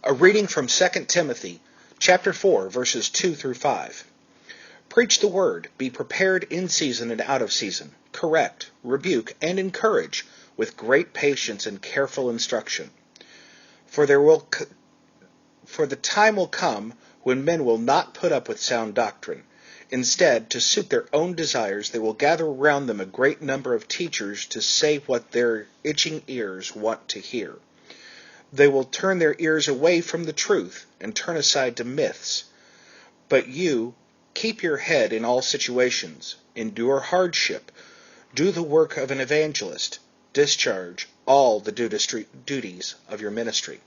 A reading from 2 Timothy, chapter 4, verses 2 through 5. Preach the word, be prepared in season and out of season, correct, rebuke, and encourage with great patience and careful instruction. For the time will come when men will not put up with sound doctrine. Instead, to suit their own desires, they will gather around them a great number of teachers to say what their itching ears want to hear. They will turn their ears away from the truth and turn aside to myths. But you, keep your head in all situations, endure hardship, do the work of an evangelist, discharge all the duties of your ministry.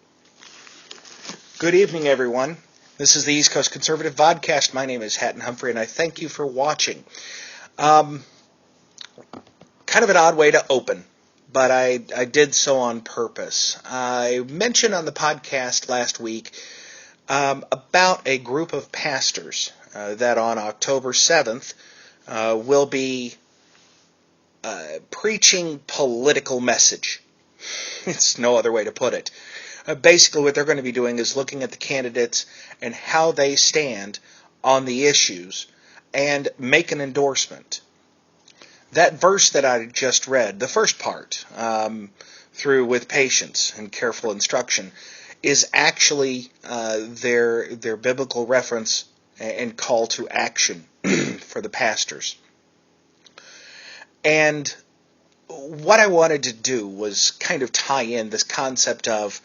Good evening, everyone. This is the East Coast Conservative Vodcast. My name is Hatton Humphrey, and I thank you for watching. Kind of an odd way to open, but I did so on purpose. I mentioned on the podcast last week about a group of pastors that on October 7th will be preaching political message. It's no other way to put it. Basically, what they're going to be doing is looking at the candidates and how they stand on the issues and make an endorsement. That verse that I just read, the first part, through with patience and careful instruction, is actually their biblical reference and call to action for the pastors. And what I wanted to do was kind of tie in this concept of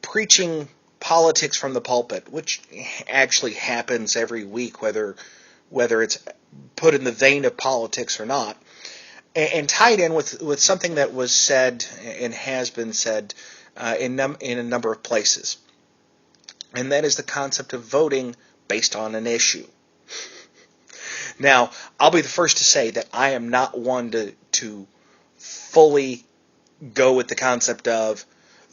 preaching politics from the pulpit, which actually happens every week, whether it's put in the vein of politics or not, and tied in with something that was said and has been said in a number of places. And that is the concept of voting based on an issue. Now, I'll be the first to say that I am not one to fully go with the concept of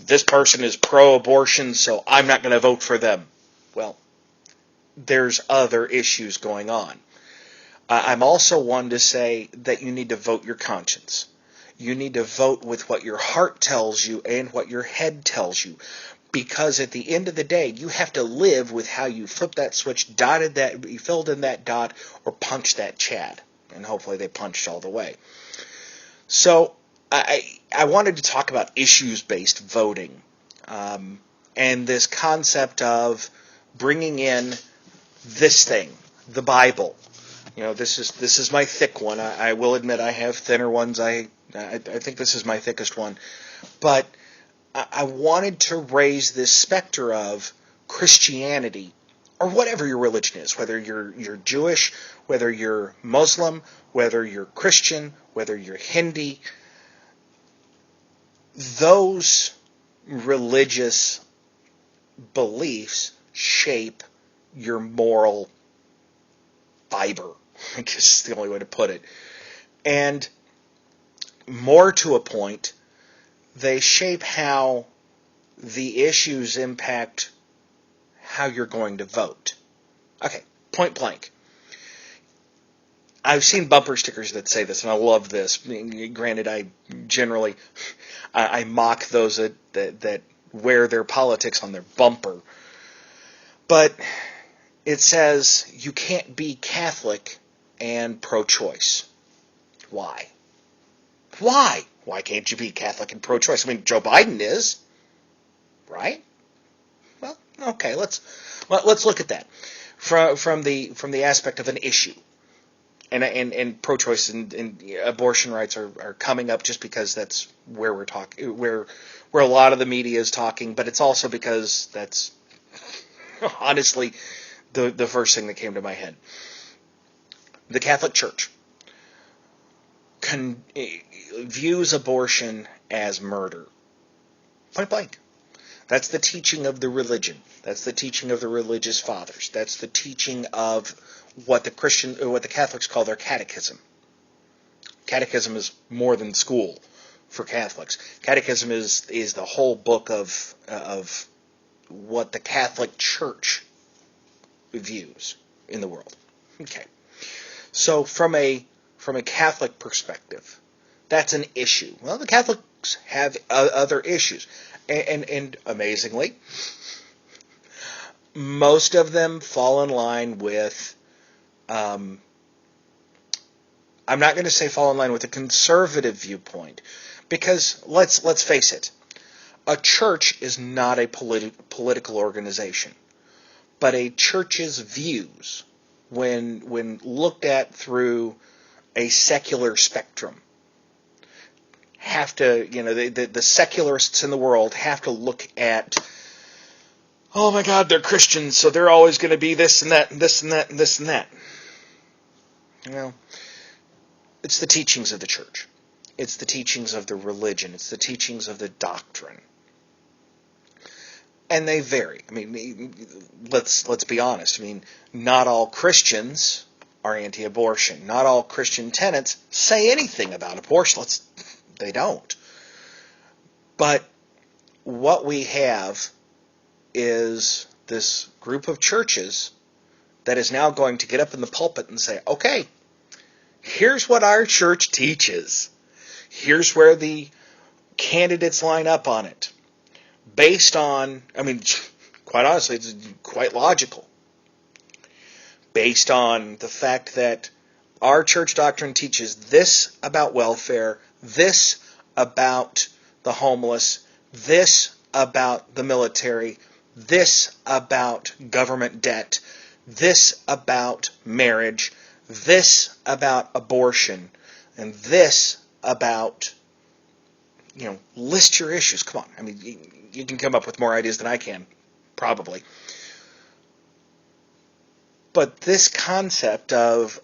this person is pro-abortion, so I'm not going to vote for them. Well, there's other issues going on. I'm also one to say that you need to vote your conscience. You need to vote with what your heart tells you and what your head tells you. Because at the end of the day, you have to live with how you flipped that switch, dotted that, you filled in that dot, or punched that Chad. And hopefully they punched all the way. So I wanted to talk about issues-based voting, and this concept of bringing in this thing, the Bible. You know, this is my thick one. I will admit I have thinner ones. I think this is my thickest one, but I wanted to raise this specter of Christianity, or whatever your religion is, whether you're Jewish, whether you're Muslim, whether you're Christian, whether you're Hindi. Those religious beliefs shape your moral fiber, I guess is the only way to put it. And more to a point, they shape how the issues impact how you're going to vote. Okay, point blank. I've seen bumper stickers that say this, and I love this. Granted, I mock those that wear their politics on their bumper. But it says, you can't be Catholic and pro-choice. Why? Why? Why can't you be Catholic and pro-choice? I mean, Joe Biden is, right? Well, okay, let's look at that from the aspect of an issue. And pro-choice and abortion rights are coming up just because that's where we're talking, where a lot of the media is talking, but it's also because that's honestly the first thing that came to my head. The Catholic Church views abortion as murder. Point blank. That's the teaching of the religion. That's the teaching of the religious fathers. That's the teaching of what the Catholics call their catechism. Catechism is more than school for Catholics. Catechism is the whole book of what the Catholic Church views in the world. Okay. So from a Catholic perspective, that's an issue. Well, the Catholics have other issues. And amazingly, most of them fall in line with, I'm not going to say fall in line with a conservative viewpoint, because let's face it, a church is not a political organization, but a church's views, when looked at through a secular spectrum, have to, the secularists in the world have to look at, oh my God, they're Christians, so they're always going to be this and that and this and that and this and that. It's the teachings of the church. It's the teachings of the religion. It's the teachings of the doctrine. And they vary. Let's be honest. Not all Christians are anti-abortion. Not all Christian tenets say anything about abortion. They don't. But what we have is this group of churches that is now going to get up in the pulpit and say, okay, here's what our church teaches. Here's where the candidates line up on it. Based on, quite honestly, it's quite logical. Based on the fact that our church doctrine teaches this about welfare, this about the homeless, this about the military, this about government debt, this about marriage, this about abortion, and this about, list your issues. Come on. You can come up with more ideas than I can, probably. But this concept of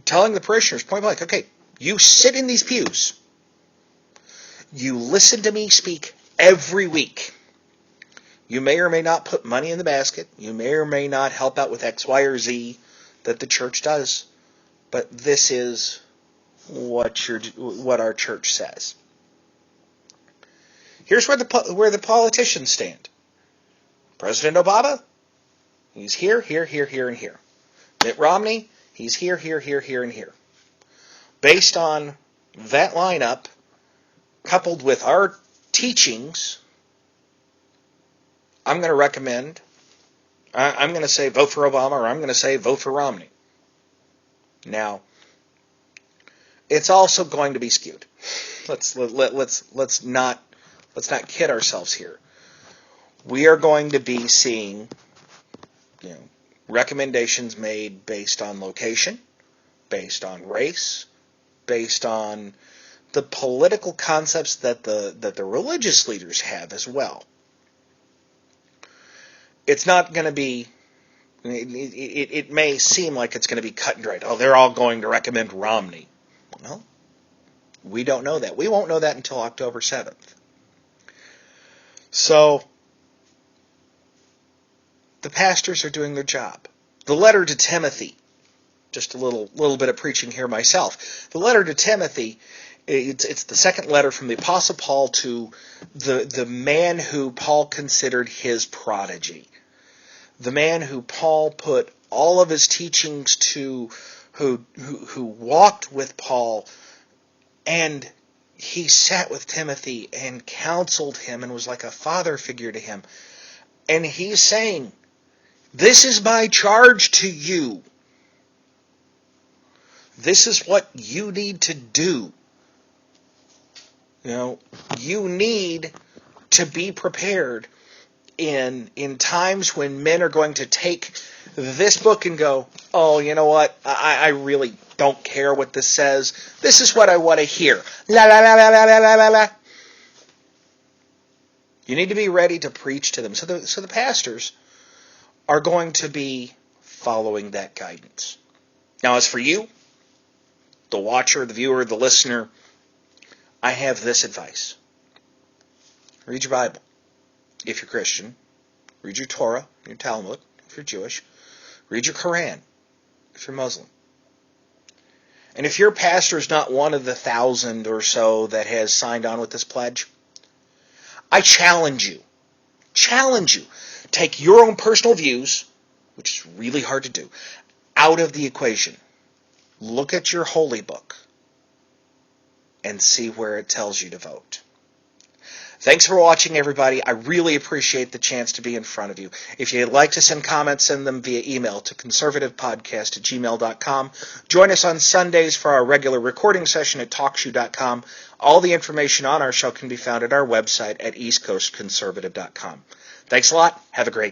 telling the parishioners point blank, okay, you sit in these pews, you listen to me speak every week. You may or may not put money in the basket. You may or may not help out with X, Y, or Z that the church does. But this is what our church says. Here's where the politicians stand. President Obama, he's here, here, here, here, and here. Mitt Romney, he's here, here, here, here, and here. Based on that lineup, coupled with our teachings, I'm going to recommend, I'm going to say vote for Obama, or I'm going to say vote for Romney. Now, it's also going to be skewed. Let's not kid ourselves here. We are going to be seeing, recommendations made based on location, based on race, based on the political concepts that the religious leaders have as well. It's not going to be, it may seem like it's going to be cut and dried. Oh, they're all going to recommend Romney. Well, we don't know that. We won't know that until October 7th. So, the pastors are doing their job. The letter to Timothy, just a little bit of preaching here myself. The letter to Timothy, it's the second letter from the Apostle Paul to the man who Paul considered his prodigy. The man who Paul put all of his teachings to, who walked with Paul, and he sat with Timothy and counseled him and was like a father figure to him. And he's saying, this is my charge to you. This is what you need to do. You need to be prepared in times when men are going to take this book and go, oh, you know what? I really don't care what this says. This is what I want to hear. La la la la la la la la. You need to be ready to preach to them. So the pastors are going to be following that guidance. Now, as for you, the watcher, the viewer, the listener, I have this advice. Read your Bible. If you're Christian, read your Torah, your Talmud, if you're Jewish. Read your Quran, if you're Muslim. And if your pastor is not one of the 1,000 or so that has signed on with this pledge, I challenge you. Take your own personal views, which is really hard to do, out of the equation. Look at your holy book and see where it tells you to vote. Thanks for watching, everybody. I really appreciate the chance to be in front of you. If you'd like to send comments, send them via email to conservativepodcast@gmail.com. Join us on Sundays for our regular recording session at talkshoe.com. All the information on our show can be found at our website at eastcoastconservative.com. Thanks a lot. Have a great